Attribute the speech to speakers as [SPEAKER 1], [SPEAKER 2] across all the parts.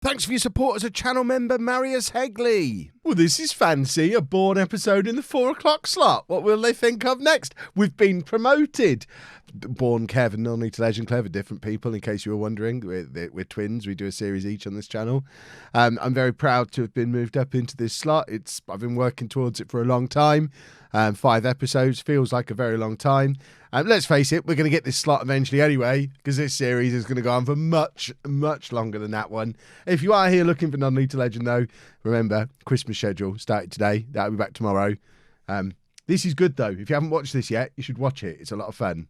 [SPEAKER 1] Thanks for your support as a channel member, Marius Hegley. Well, this is fancy, a Bourne episode in the 4 o'clock slot. What will they think of next? We've been promoted. Bourne, Kev and Non-League to Legend, clever, different people, in case you were wondering. We're twins. We do a series each on this channel. I'm very proud to have been moved up into this slot. I've been working towards it for a long time. 5 episodes feels like a very long time. Let's face it, we're going to get this slot eventually anyway, because this series is going to go on for much, much longer than that one. If you are here looking for Non-League to Legend, though, remember, Christmas schedule started today. That'll be back tomorrow. This is good, though. If you haven't watched this yet, you should watch it. It's a lot of fun.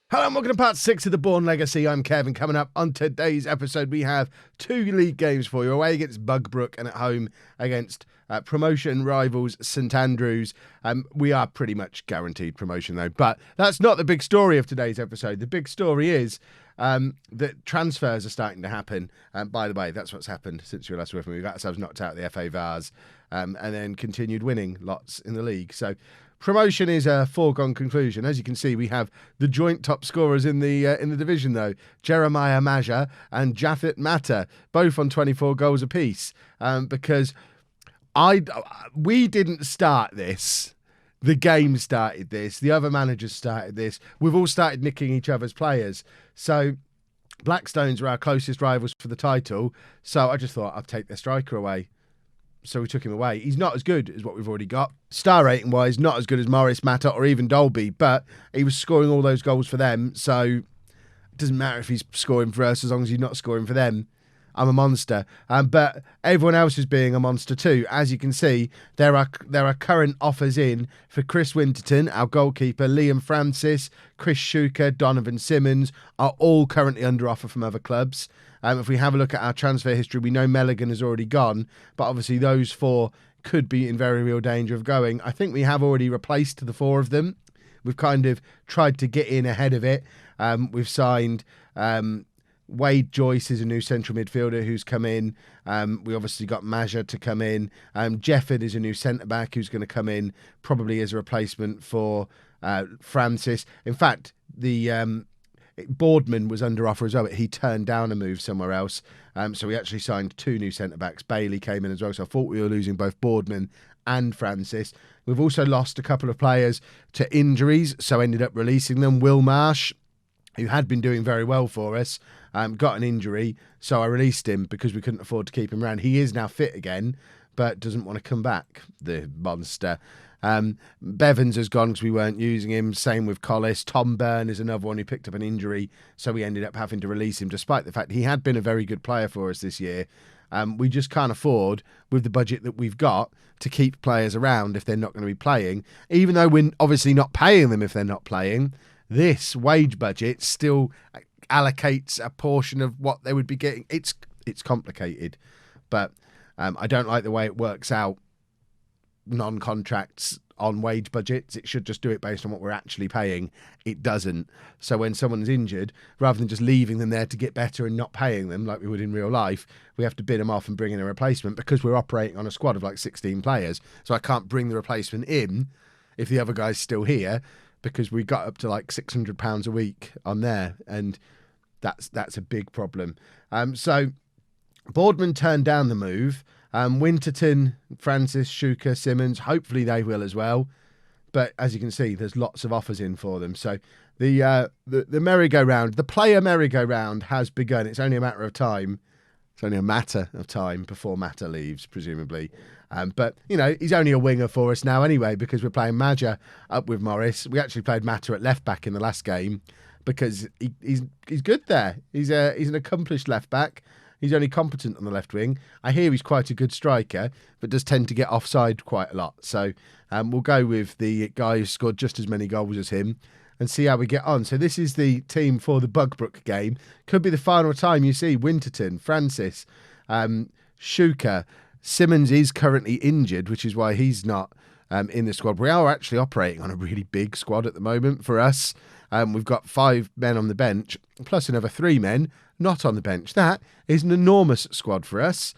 [SPEAKER 1] Hello and welcome to part 6 of the Bourne Legacy. I'm Kevin. Coming up on today's episode, we have 2 league games for you. Away against Bugbrooke and at home against promotion rivals St Andrews. We are pretty much guaranteed promotion though, but that's not the big story of today's episode. The big story is that transfers are starting to happen. By the way, that's what's happened since you were last with me. We got ourselves knocked out of the FA Vars and then continued winning lots in the league. So promotion is a foregone conclusion. As you can see, we have the joint top scorers in the division, though. Jeremiah Maja and Jafet Mata, both on 24 goals apiece. Because we didn't start this. The game started this. The other managers started this. We've all started nicking each other's players. So Blackstones were our closest rivals for the title. So I just thought I'd take their striker away. So we took him away. He's not as good as what we've already got. Star rating wise, not as good as Morris, Matta or even Dolby, but he was scoring all those goals for them. So it doesn't matter if he's scoring for us as long as he's not scoring for them. I'm a monster. But everyone else is being a monster too. As you can see, there are current offers in for Chris Winterton, our goalkeeper, Liam Francis, Chris Shuker, Donovan Simmons are all currently under offer from other clubs. If we have a look at our transfer history, we know Milligan has already gone, but obviously those 4 could be in very real danger of going. I think we have already replaced the 4 of them. We've kind of tried to get in ahead of it. We've signed Wade Joyce is a new central midfielder who's come in. We obviously got Maja to come in. Jefford is a new centre-back who's going to come in, probably as a replacement for Francis. In fact, the Boardman was under offer as well, but he turned down a move somewhere else. So we actually signed 2 new centre-backs. Bailey came in as well, so I thought we were losing both Boardman and Francis. We've also lost a couple of players to injuries, so ended up releasing them. Will Marsh, who had been doing very well for us, got an injury, so I released him because we couldn't afford to keep him around. He is now fit again, but doesn't want to come back, the monster. Bevans has gone because we weren't using him. Same with Collis. Tom Byrne is another one who picked up an injury, so we ended up having to release him, despite the fact he had been a very good player for us this year. We just can't afford, with the budget that we've got, to keep players around if they're not going to be playing. Even though we're obviously not paying them if they're not playing, this wage budget still allocates a portion of what they would be getting. It's complicated, but I don't like the way it works out. Non-contracts on wage budgets, it should just do it based on what we're actually paying. It doesn't. So when someone's injured, rather than just leaving them there to get better and not paying them like we would in real life, we have to bid them off and bring in a replacement because we're operating on a squad of like 16 players. So I can't bring the replacement in if the other guy's still here, because we got up to like £600 a week on there, and that's a big problem. So Boardman turned down the move. Winterton, Francis, Shuker, Simmons, hopefully they will as well. But as you can see, there's lots of offers in for them. So the merry-go-round, the player merry-go-round has begun. It's only a matter of time. It's only a matter of time before Mata leaves, presumably. But, you know, he's only a winger for us now anyway, because we're playing Maja up with Morris. We actually played Mata at left-back in the last game because he's good there. He's an accomplished left-back. He's only competent on the left wing. I hear he's quite a good striker, but does tend to get offside quite a lot. So we'll go with the guy who scored just as many goals as him and see how we get on. So this is the team for the Bugbrooke game. Could be the final time you see Winterton, Francis, Shuker. Simmons is currently injured, which is why he's not in the squad. We are actually operating on a really big squad at the moment for us. We've got 5 men on the bench, plus another 3 men not on the bench. That is an enormous squad for us.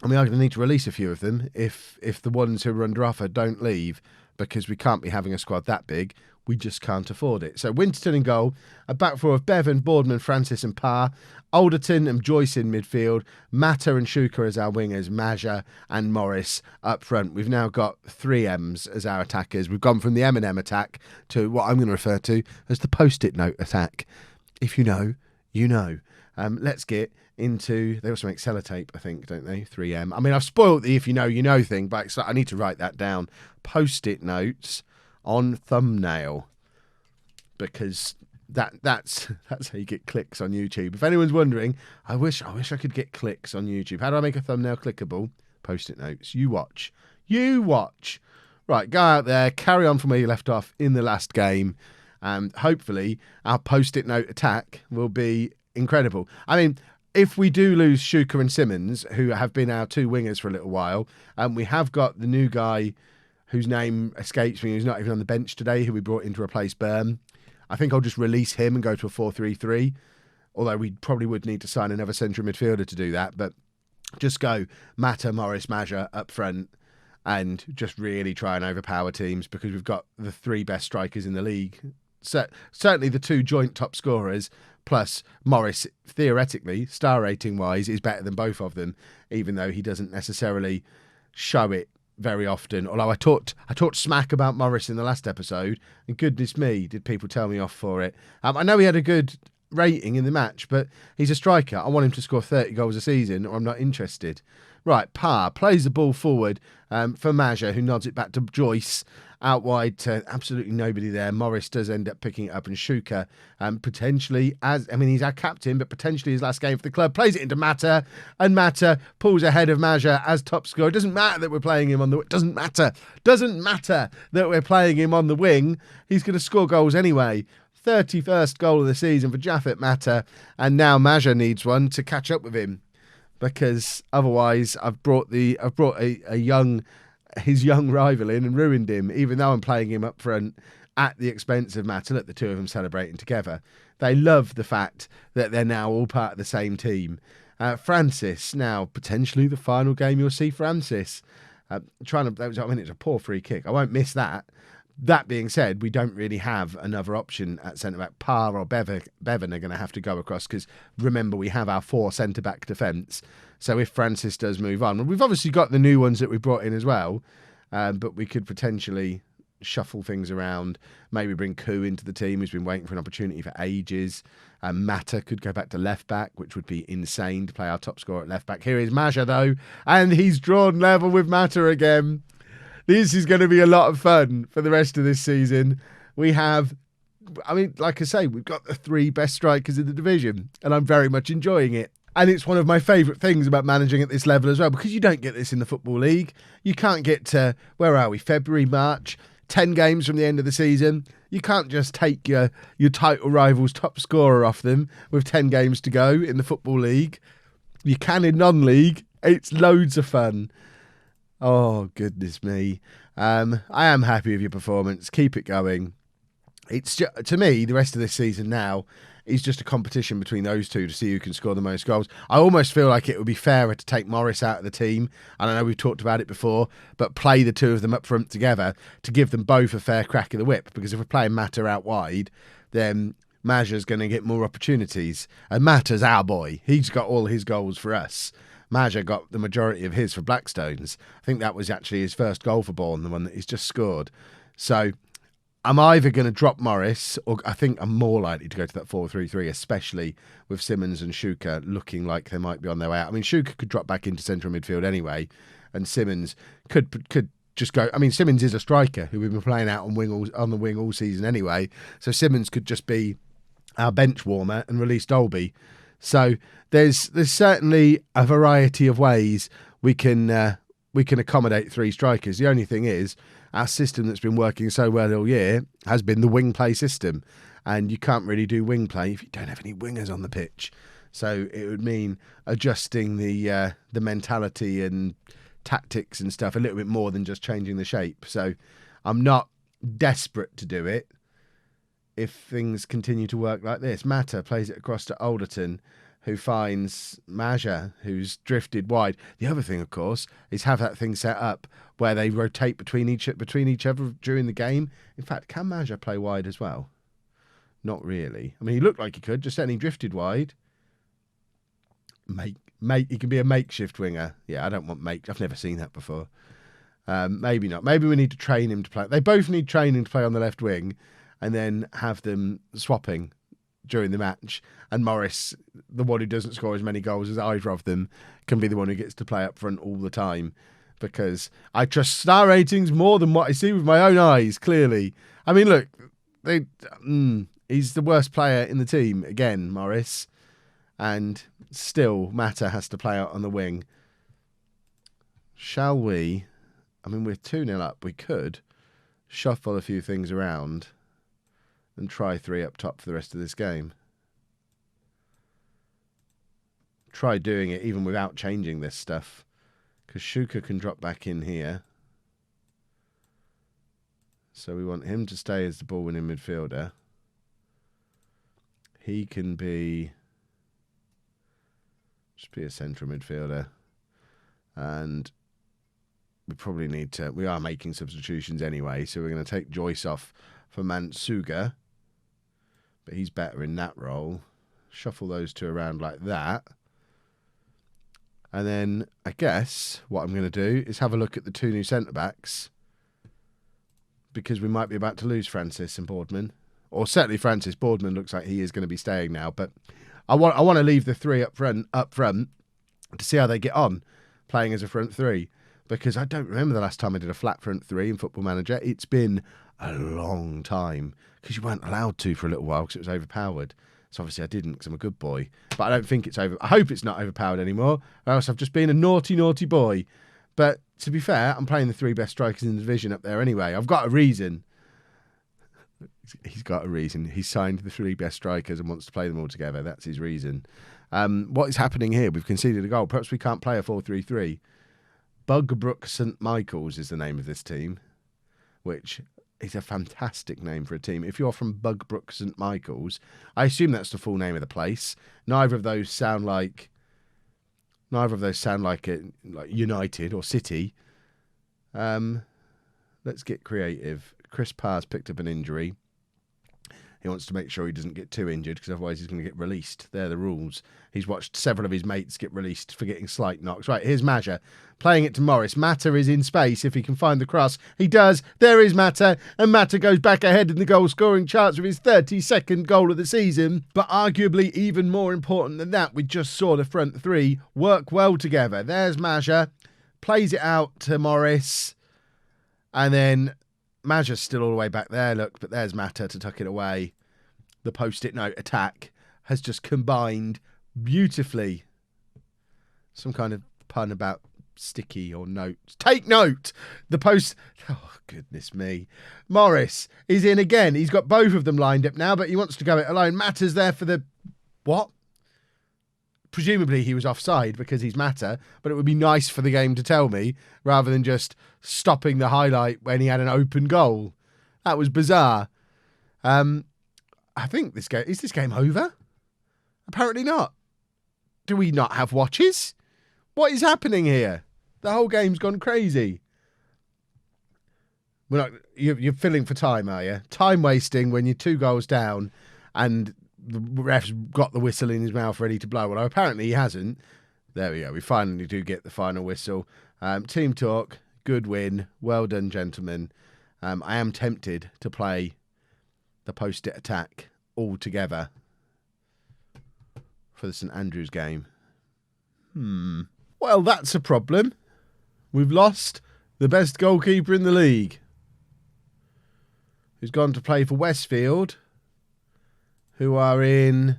[SPEAKER 1] I mean, I'm going to need to release a few of them if the ones who are under offer don't leave, because we can't be having a squad that big. We just can't afford it. So Winterton in goal, a back four of Bevan, Boardman, Francis and Parr, Alderton and Joyce in midfield, Mata and Shuka as our wingers, Maja and Morris up front. We've now got 3 M's as our attackers. We've gone from the M&M attack to what I'm going to refer to as the post-it note attack. If you know, you know. Let's get into... They also make sellotape, I think, don't they? 3M. I mean, I've spoilt the if you know, you know thing, but I need to write that down. Post-it notes on thumbnail, because that's how you get clicks on YouTube. If anyone's wondering, I wish I could get clicks on YouTube. How do I make a thumbnail clickable? Post-it notes. You watch. Right, go out there, carry on from where you left off in the last game, and hopefully our post-it note attack will be incredible. I mean, if we do lose Shuka and Simmons, who have been our 2 wingers for a little while, and we have got the new guy whose name escapes me, who's not even on the bench today, who we brought in to replace Bourne, I think I'll just release him and go to a 4-3-3, although we probably would need to sign another central midfielder to do that, but just go Mata, Morris, Maja up front and just really try and overpower teams, because we've got the 3 best strikers in the league. Certainly the 2 joint top scorers, plus Morris, theoretically, star rating wise, is better than both of them, even though he doesn't necessarily show it very often. Although I talked smack about Morris in the last episode, and goodness me, did people tell me off for it. I know he had a good rating in the match, but he's a striker. I want him to score 30 goals a season, or I'm not interested. Right, Parr plays the ball forward for Maja, who nods it back to Joyce, out wide to absolutely nobody there. Morris does end up picking it up, and Shuka, potentially, he's our captain, but potentially his last game for the club, plays it into Mata, and Mata pulls ahead of Maja as top scorer. It doesn't matter that we're playing him on the... Doesn't matter that we're playing him on the wing. He's going to score goals anyway. 31st goal of the season for Japhet Mata, and now Maja needs one to catch up with him, because otherwise I've brought his young rival in and ruined him, even though I'm playing him up front at the expense of Mata. Look, the 2 of them celebrating together. They love the fact that they're now all part of the same team. Francis, now potentially the final game you'll see Francis. It's a poor free kick. I won't miss that. That being said, we don't really have another option at centre-back. Parr or Bevan are going to have to go across, because remember, we have our 4 centre-back defence. So if Francis does move on, we've obviously got the new ones that we brought in as well, but we could potentially shuffle things around, maybe bring Koo into the team, who's been waiting for an opportunity for ages. Mata could go back to left-back, which would be insane to play our top scorer at left-back. Here is Maja, though, and he's drawn level with Mata again. This is going to be a lot of fun for the rest of this season. We have, like I say, we've got the 3 best strikers in the division, and I'm very much enjoying it. And it's one of my favourite things about managing at this level as well, because you don't get this in the Football League. You can't get to, where are we, February, March, 10 games from the end of the season. You can't just take your title rival's top scorer off them with 10 games to go in the Football League. You can in non-league. It's loads of fun. Oh, goodness me. I am happy with your performance. Keep it going. It's to me, the rest of this season now is just a competition between those 2 to see who can score the most goals. I almost feel like it would be fairer to take Morris out of the team. And I know we've talked about it before, but play the 2 of them up front together to give them both a fair crack of the whip. Because if we're playing Mata out wide, then Maja's going to get more opportunities. And Mata's our boy. He's got all his goals for us. Maja got the majority of his for Blackstones. I think that was actually his first goal for Bourne, the one that he's just scored. So I'm either going to drop Morris, or I think I'm more likely to go to that 4-3-3, especially with Simmons and Shuka looking like they might be on their way out. I mean, Shuka could drop back into central midfield anyway, and Simmons could just go. I mean, Simmons is a striker who we've been playing out on the wing all season anyway, so Simmons could just be our bench warmer and release Dolby. So there's certainly a variety of ways we can accommodate 3 strikers. The only thing is, our system that's been working so well all year has been the wing play system, and you can't really do wing play if you don't have any wingers on the pitch. So it would mean adjusting the mentality and tactics and stuff a little bit more than just changing the shape. So I'm not desperate to do it if things continue to work like this. Mata plays it across to Alderton, who finds Maja, who's drifted wide. The other thing, of course, is have that thing set up where they rotate between each other during the game. In fact, can Maja play wide as well? Not really. I mean, he looked like he could, just then he drifted wide. He can be a makeshift winger. Yeah, I don't want I've never seen that before. Maybe not. Maybe we need to train him to play. They both need training to play on the left wing and then have them swapping during the match. And Morris, the one who doesn't score as many goals as either of them, can be the one who gets to play up front all the time. Because I trust star ratings more than what I see with my own eyes, clearly. I mean, look, he's the worst player in the team, again, Morris. And still, Mata has to play out on the wing. Shall we? I mean, we're 2-0 up. We could shuffle a few things around and try 3 up top for the rest of this game. Try doing it even without changing this stuff. Because Shuka can drop back in here. So we want him to stay as the ball-winning midfielder. He can just be a central midfielder. And we probably need to... We are making substitutions anyway, so we're going to take Joyce off for Mansuga. But he's better in that role. Shuffle those two around like that. And then, I guess, what I'm going to do is have a look at the 2 new centre-backs. Because we might be about to lose Francis and Boardman. Or certainly Francis. Boardman looks like he is going to be staying now. But I want to leave the 3 up front to see how they get on playing as a front 3. Because I don't remember the last time I did a flat front 3 in Football Manager. It's been a long time. Because you weren't allowed to for a little while because it was overpowered. So obviously I didn't because I'm a good boy. But I don't think it's over. I hope it's not overpowered anymore. Or else I've just been a naughty, naughty boy. But to be fair, I'm playing the 3 best strikers in the division up there anyway. I've got a reason. He's got a reason. He's signed the 3 best strikers and wants to play them all together. That's his reason. What is happening here? We've conceded a goal. Perhaps we can't play a 4-3-3. Bugbrooke St Michaels is the name of this team, which is a fantastic name for a team. If you're from Bugbrooke St Michaels, I assume that's the full name of the place. Neither of those sound like United or City. Let's get creative. Chris Parr's picked up an injury. He wants to make sure he doesn't get too injured because otherwise he's going to get released. They're the rules. He's watched several of his mates get released for getting slight knocks. Right, here's Maja playing it to Morris. Mata is in space if he can find the cross. He does. There is Mata. And Mata goes back ahead in the goal-scoring charts with his 32nd goal of the season. But arguably even more important than that, we just saw the front 3 work well together. There's Maja. Plays it out to Morris. And then Maja's still all the way back there, look, but there's Mata to tuck it away. The post-it note attack has just combined beautifully. Some kind of pun about sticky or notes. Take note! Oh, goodness me. Morris is in again. He's got both of them lined up now, but he wants to go it alone. Mata's there for the... What? Presumably he was offside because he's Mata, but it would be nice for the game to tell me rather than just stopping the highlight when he had an open goal. That was bizarre. I think is this game over? Apparently not. Do we not have watches? What is happening here? The whole game's gone crazy. You're filling for time, are you? Time wasting when you're 2 goals down and the ref's got the whistle in his mouth ready to blow. Well, apparently he hasn't. There we go. We finally do get the final whistle. Team talk. Good win. Well done, gentlemen. I am tempted to play the post-it attack all together for the St Andrews game. Well, that's a problem. We've lost the best goalkeeper in the league, who's gone to play for Westfield, who are in...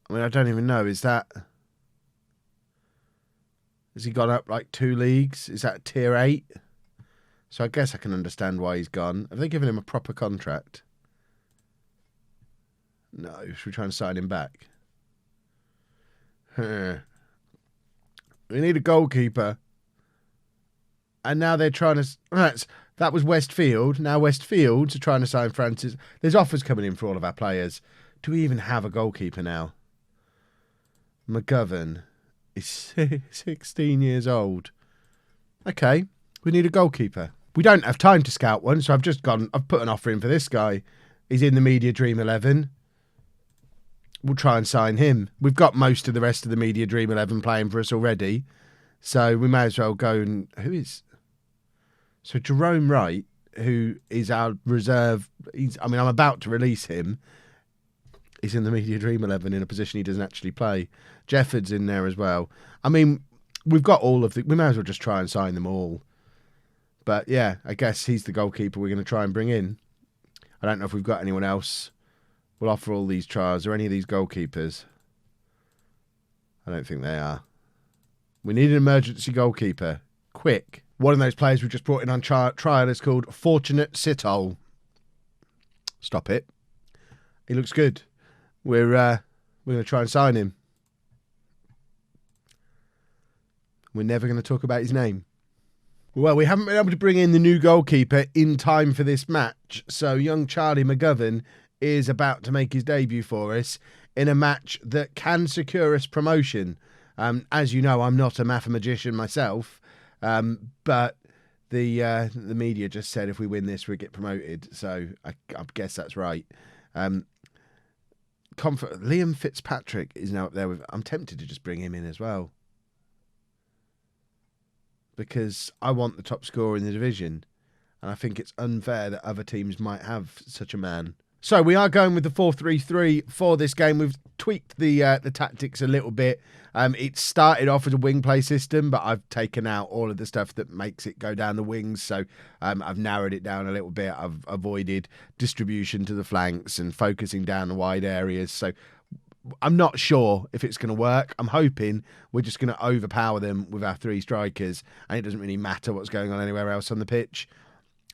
[SPEAKER 1] I mean, I don't even know. Has he gone up like 2 leagues? Is that tier 8? So I guess I can understand why he's gone. Have they given him a proper contract? No. Should we try and sign him back? We need a goalkeeper. And now they're trying to... That was Westfield. Now Westfields are trying to sign Francis. There's offers coming in for all of our players. Do we even have a goalkeeper now? McGovern is 16 years old. Okay, we need a goalkeeper. We don't have time to scout one, so I've put an offer in for this guy. He's in the Media Dream 11. We'll try and sign him. We've got most of the rest of the Media Dream 11 playing for us already, so we may as well go and... Who is... So Jerome Wright, who is our reserve... I'm about to release him. He's in the Media Dream 11 in a position he doesn't actually play. Jefford's in there as well. I mean, we've got all of the... We may as well just try and sign them all. But yeah, I guess he's the goalkeeper we're going to try and bring in. I don't know if we've got anyone else. We'll offer all these trials. Are any of these goalkeepers? I don't think they are. We need an emergency goalkeeper. Quick. One of those players we just brought in on trial is called Fortunate Sitol. Stop it. He looks good. We're going to try and sign him. We're never going to talk about his name. Well, we haven't been able to bring in the new goalkeeper in time for this match. So young Charlie McGovern is about to make his debut for us in a match that can secure us promotion. As you know, I'm not a mathematician myself, but the media just said if we win this, we get promoted. So I guess that's right. Liam Fitzpatrick is now up there with... I'm tempted to just bring him in as well, because I want the top scorer in the division, and I think it's unfair that other teams might have such a man. So we are going with the 4-3-3 for this game. We've tweaked the tactics a little bit. It started off as a wing play system, but I've taken out all of the stuff that makes it go down the wings. So I've narrowed it down a little bit. I've avoided distribution to the flanks and focusing down the wide areas. So I'm not sure if it's going to work. I'm hoping we're just going to overpower them with our three strikers, and it doesn't really matter what's going on anywhere else on the pitch.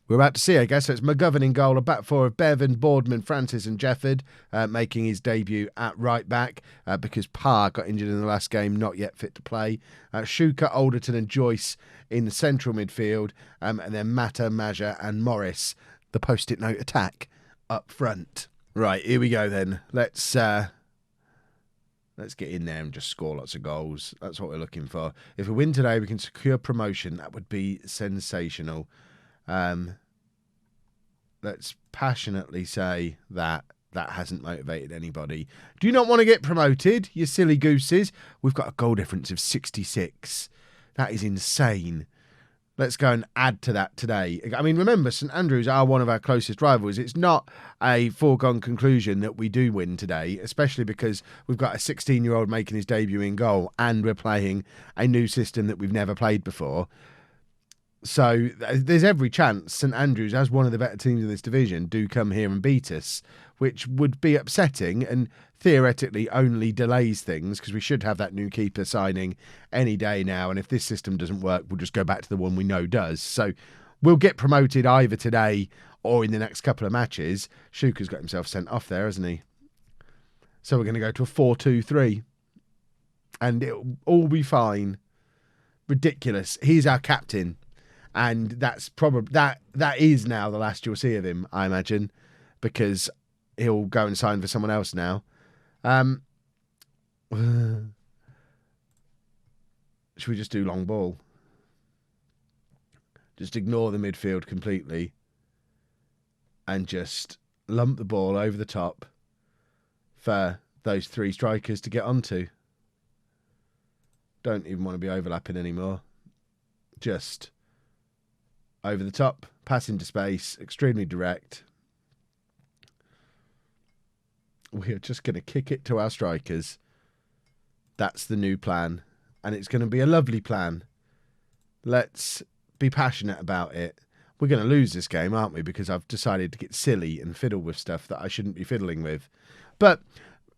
[SPEAKER 1] We're about to see, I guess. So it's McGovern in goal, a back four of Bevan, Boardman, Francis and Jefford, making his debut at right back because Parr got injured in the last game, not yet fit to play. Shuka, Alderton and Joyce in the central midfield, and then Mata, Maja and Morris, the post-it note attack, up front. Right, here we go then. Let's get in there and just score lots of goals. That's what we're looking for. If we win today, we can secure promotion. That would be sensational. Let's passionately say that hasn't motivated anybody. Do you not want to get promoted, you silly gooses? We've got a goal difference of 66. That is insane. Let's go and add to that today. I mean, remember, St Andrews are one of our closest rivals. It's not a foregone conclusion that we do win today, especially because we've got a 16-year-old making his debut in goal and we're playing a new system that we've never played before. So there's every chance St Andrews, as one of the better teams in this division, do come here and beat us, which would be upsetting and theoretically only delays things because we should have that new keeper signing any day now. And if this system doesn't work, we'll just go back to the one we know does. So we'll get promoted either today or in the next couple of matches. Shuka's got himself sent off there, hasn't he? So we're going to go to a 4-2-3 and it'll all be fine. Ridiculous. He's our captain. And that's probably that is now the last you'll see of him, I imagine, because he'll go and sign for someone else now. Should we just do long ball? Just ignore the midfield completely and just lump the ball over the top for those three strikers to get onto. Don't even want to be overlapping anymore. Just over the top, pass into space, extremely direct. We're just going to kick it to our strikers. That's the new plan. And it's going to be a lovely plan. Let's be passionate about it. We're going to lose this game, aren't we? Because I've decided to get silly and fiddle with stuff that I shouldn't be fiddling with. But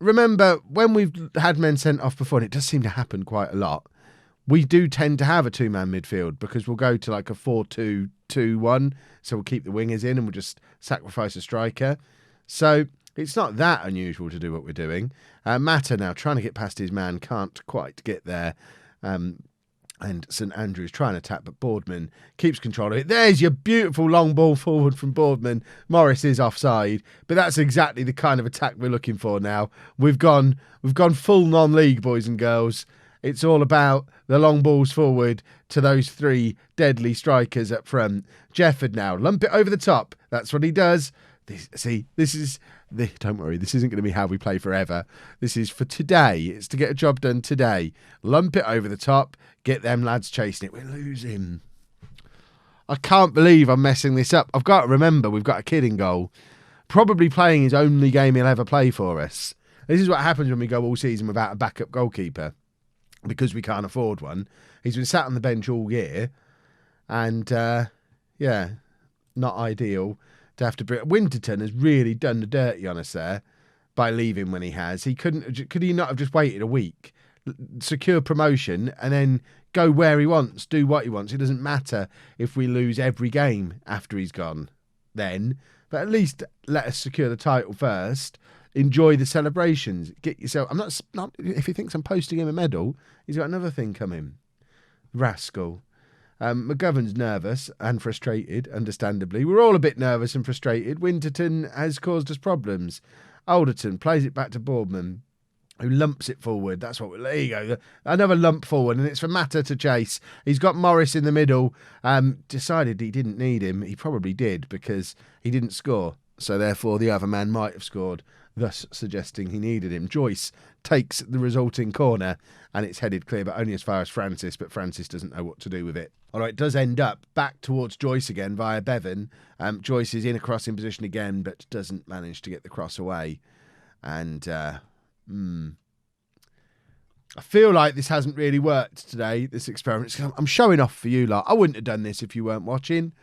[SPEAKER 1] remember, when we've had men sent off before, and it does seem to happen quite a lot, we do tend to have a two-man midfield because we'll go to like a 4-2-2-1. So we'll keep the wingers in and we'll just sacrifice a striker. So it's not that unusual to do what we're doing. Mata now trying to get past his man, can't quite get there. And St Andrews trying to attack, but Boardman keeps control of it. There's your beautiful long ball forward from Boardman. Morris is offside, but that's exactly the kind of attack we're looking for now. We've gone full non-league, boys and girls. It's all about the long balls forward to those three deadly strikers up front. Jefford now, lump it over the top. That's what he does. Don't worry, this isn't going to be how we play forever. This is for today. It's to get a job done today. Lump it over the top. Get them lads chasing it. We're losing. I can't believe I'm messing this up. I've got to remember we've got a kid in goal. Probably playing his only game he'll ever play for us. This is what happens when we go all season without a backup goalkeeper. Because we can't afford one. He's been sat on the bench all year. And, not ideal to have to bring... Winterton has really done the dirty on us there by leaving when he has. Could he not have just waited a week, secure promotion, and then go where he wants, do what he wants? It doesn't matter if we lose every game after he's gone then, but at least let us secure the title first. Enjoy the celebrations. Get yourself... I'm not if he thinks I'm posting him a medal, he's got another thing coming. Rascal. McGovern's nervous and frustrated, understandably. We're all a bit nervous and frustrated. Winterton has caused us problems. Alderton plays it back to Boardman, who lumps it forward. There you go. Another lump forward, and it's for Mata to chase. He's got Morris in the middle. Decided he didn't need him. He probably did, because he didn't score. So therefore, the other man might have scored, thus suggesting he needed him. Joyce takes the resulting corner, and it's headed clear, but only as far as Francis, but Francis doesn't know what to do with it. All right, it does end up back towards Joyce again via Bevan. Joyce is in a crossing position again, but doesn't manage to get the cross away. And I feel like this hasn't really worked today, this experiment. I'm showing off for you lot. I wouldn't have done this if you weren't watching.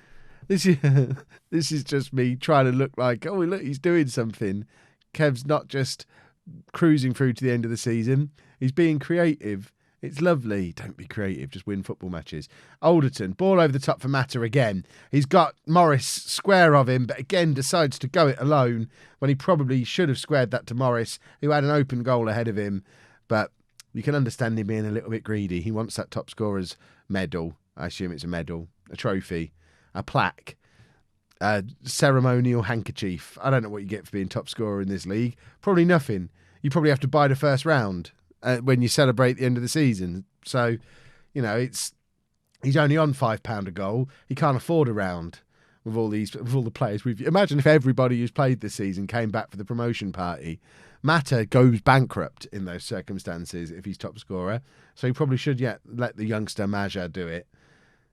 [SPEAKER 1] This is just me trying to look like, oh, look, he's doing something. Kev's not just cruising through to the end of the season. He's being creative. It's lovely. Don't be creative. Just win football matches. Alderton, ball over the top for Mata again. He's got Morris square of him, but again decides to go it alone when he probably should have squared that to Morris, who had an open goal ahead of him. But you can understand him being a little bit greedy. He wants that top scorer's medal. I assume it's a medal, a trophy, a plaque, a ceremonial handkerchief. I don't know what you get for being top scorer in this league. Probably nothing. You probably have to buy the first round when you celebrate the end of the season. So, he's only on £5 a goal. He can't afford a round with all the players. Imagine if everybody who's played this season came back for the promotion party. Mata goes bankrupt in those circumstances if he's top scorer. So he probably should let the youngster Maja do it.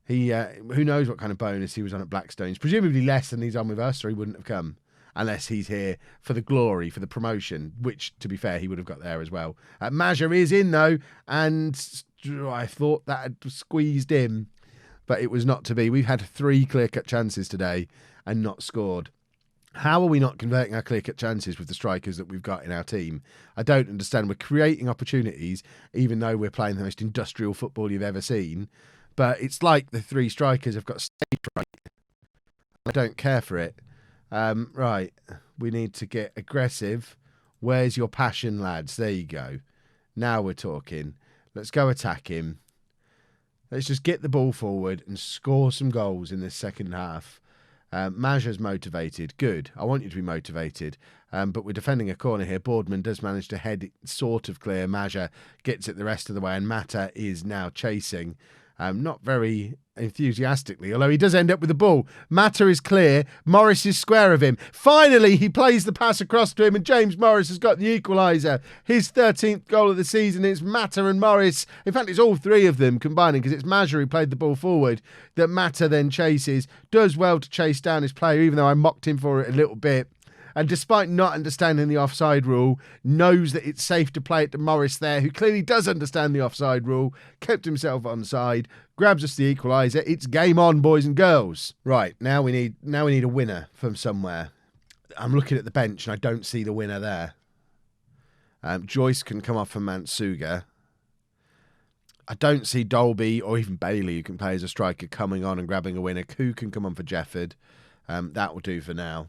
[SPEAKER 1] He who knows what kind of bonus he was on at Blackstone's. Presumably less than he's on with us, or he wouldn't have come. Unless he's here for the glory, for the promotion, which, to be fair, he would have got there as well. Maja is in, though, and I thought that had squeezed in, but it was not to be. We've had 3 clear-cut chances today and not scored. How are we not converting our clear-cut chances with the strikers that we've got in our team? I don't understand. We're creating opportunities, even though we're playing the most industrial football you've ever seen, but it's like the 3 strikers have got stage fright. I don't care for it. Right, we need to get aggressive. Where's your passion, lads? There you go. Now we're talking. Let's go attack him. Let's just get the ball forward and score some goals in this second half. Maja's motivated. Good. I want you to be motivated. But we're defending a corner here. Boardman does manage to head it sort of clear. Maja gets it the rest of the way, and Mata is now chasing. Not very enthusiastically, although he does end up with the ball. Mata is clear. Morris is square of him. Finally, he plays the pass across to him, and James Morris has got the equaliser. His 13th goal of the season. It's Mata and Morris. In fact, it's all 3 of them combining, because it's Maja who played the ball forward that Mata then chases. Does well to chase down his player, even though I mocked him for it a little bit. And despite not understanding the offside rule, knows that it's safe to play it to Morris there, who clearly does understand the offside rule, kept himself onside, grabs us the equaliser. It's game on, boys and girls. Right, now we need a winner from somewhere. I'm looking at the bench and I don't see the winner there. Joyce can come off for Mantsuga. I don't see Dolby or even Bailey, who can play as a striker, coming on and grabbing a winner. Koo can come on for Jefford. That will do for now.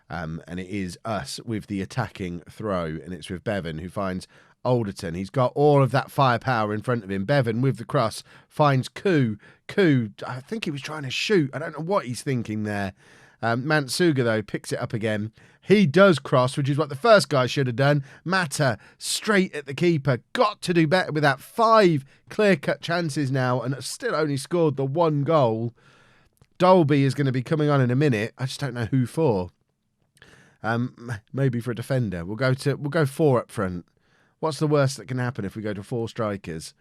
[SPEAKER 1] And it is us with the attacking throw, and it's with Bevan, who finds Alderton. He's got all of that firepower in front of him. Bevan with the cross finds Koo. Koo, I think he was trying to shoot. I don't know what he's thinking there. Mantsuga, though, picks it up again. He does cross, which is what the first guy should have done. Mata straight at the keeper. Got to do better with that. 5 clear-cut chances now and still only scored the 1 goal. Dolby is going to be coming on in a minute. I just don't know who for. Maybe for a defender. We'll go 4 up front. What's the worst that can happen if we go to 4 strikers?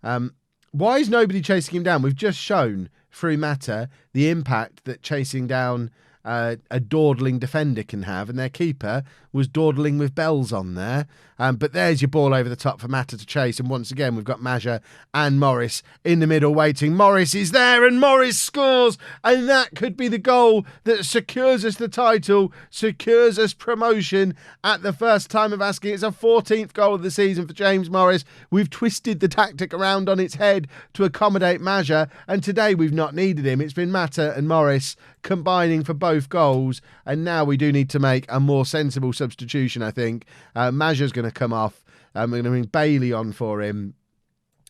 [SPEAKER 1] Why is nobody chasing him down? We've just shown through Mata the impact that chasing down a dawdling defender can have, and their keeper was dawdling with bells on there. But there's your ball over the top for Mata to chase, and once again we've got Maja and Morris in the middle waiting. Morris is there and Morris scores, and that could be the goal that secures us the title, secures us promotion at the first time of asking. It's a 14th goal of the season for James Morris. We've twisted the tactic around on its head to accommodate Maja, and today we've not needed him. It's been Mata and Morris combining for both goals, and now we do need to make a more sensible substitution, I think. Maja's going to come off. We're going to bring Bailey on for him,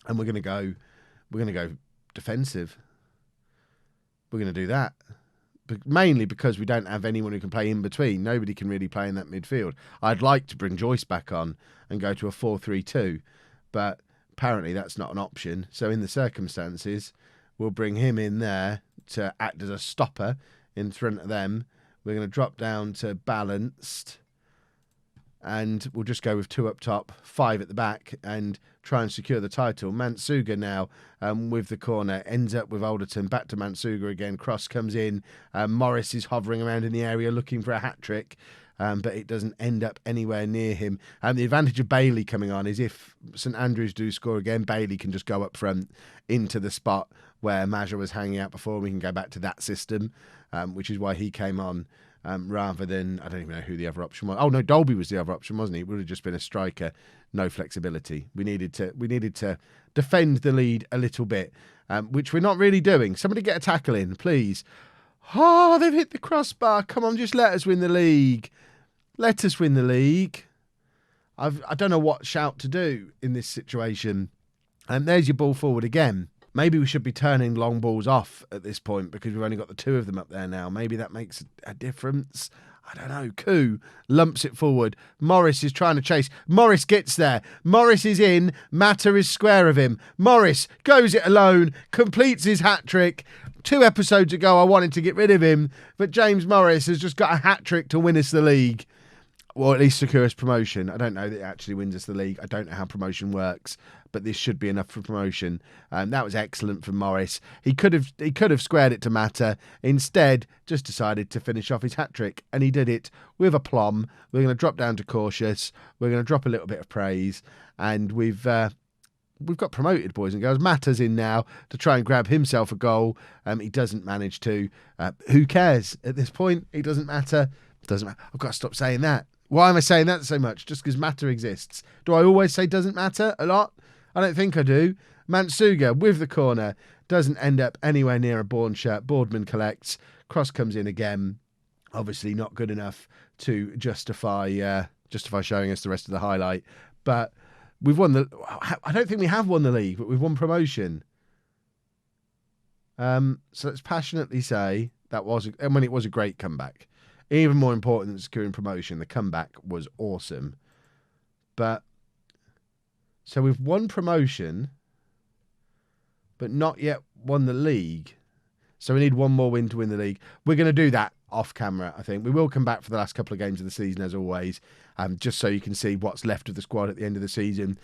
[SPEAKER 1] and we're going to go defensive. We're going to do that. But mainly because we don't have anyone who can play in between. Nobody can really play in that midfield. I'd like to bring Joyce back on and go to a 4-3-2, but apparently that's not an option. So in the circumstances, we'll bring him in there to act as a stopper in front of them. We're going to drop down to balanced, and we'll just go with 2 up top, 5 at the back, and try and secure the title. Mantsuga now with the corner, ends up with Alderton, back to Mantsuga again. Cross comes in. Morris is hovering around in the area looking for a hat-trick, but it doesn't end up anywhere near him. The advantage of Bailey coming on is if St Andrews do score again, Bailey can just go up front into the spot where Maja was hanging out before. We can go back to that system, which is why he came on rather than, I don't even know who the other option was. Oh no, Dolby was the other option, wasn't he? It would have just been a striker, no flexibility. We needed to defend the lead a little bit, which we're not really doing. Somebody get a tackle in, please. Oh, they've hit the crossbar. Come on, just let us win the league. Let us win the league. I don't know what shout to do in this situation. And there's your ball forward again. Maybe we should be turning long balls off at this point because we've only got the 2 of them up there now. Maybe that makes a difference. I don't know. Koo lumps it forward. Morris is trying to chase. Morris gets there. Morris is in. Mata is square of him. Morris goes it alone, completes his hat-trick. 2 episodes ago, I wanted to get rid of him, but James Morris has just got a hat-trick to win us the league. Or at least secure us promotion. I don't know that it actually wins us the league. I don't know how promotion works, but this should be enough for promotion. That was excellent from Morris. He could have squared it to Mata. Instead, just decided to finish off his hat-trick, and he did it with aplomb. We're going to drop down to cautious. We're going to drop a little bit of praise, and we've got promoted, boys and girls. Mata's in now to try and grab himself a goal. He doesn't manage to. Who cares at this point? It doesn't matter. Doesn't matter. I've got to stop saying that. Why am I saying that so much? Just because Mata exists. Do I always say doesn't matter a lot? I don't think I do. Mantsuga with the corner. Doesn't end up anywhere near a Bourne shirt. Boardman collects. Cross comes in again. Obviously not good enough to justify showing us the rest of the highlight. But we've won the... I don't think we have won the league, but we've won promotion. So let's passionately say that was... it was a great comeback. Even more important than securing promotion, the comeback was awesome. But, so we've won promotion, but not yet won the league. So we need one more win to win the league. We're going to do that off camera, I think. We will come back for the last couple of games of the season, as always, just so you can see what's left of the squad at the end of the season,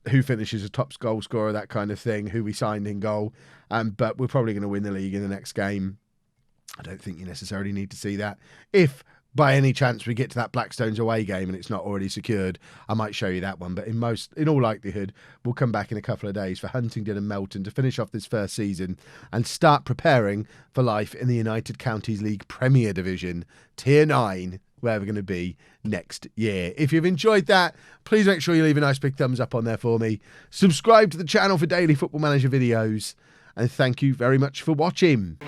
[SPEAKER 1] who finishes as top goal scorer, that kind of thing, who we signed in goal. But we're probably going to win the league in the next game. I don't think you necessarily need to see that. If by any chance we get to that Blackstones away game and it's not already secured, I might show you that one. But in all likelihood, we'll come back in a couple of days for Huntingdon and Melton to finish off this first season and start preparing for life in the United Counties League Premier Division, Tier 9, where we're going to be next year. If you've enjoyed that, please make sure you leave a nice big thumbs up on there for me. Subscribe to the channel for daily Football Manager videos. And thank you very much for watching.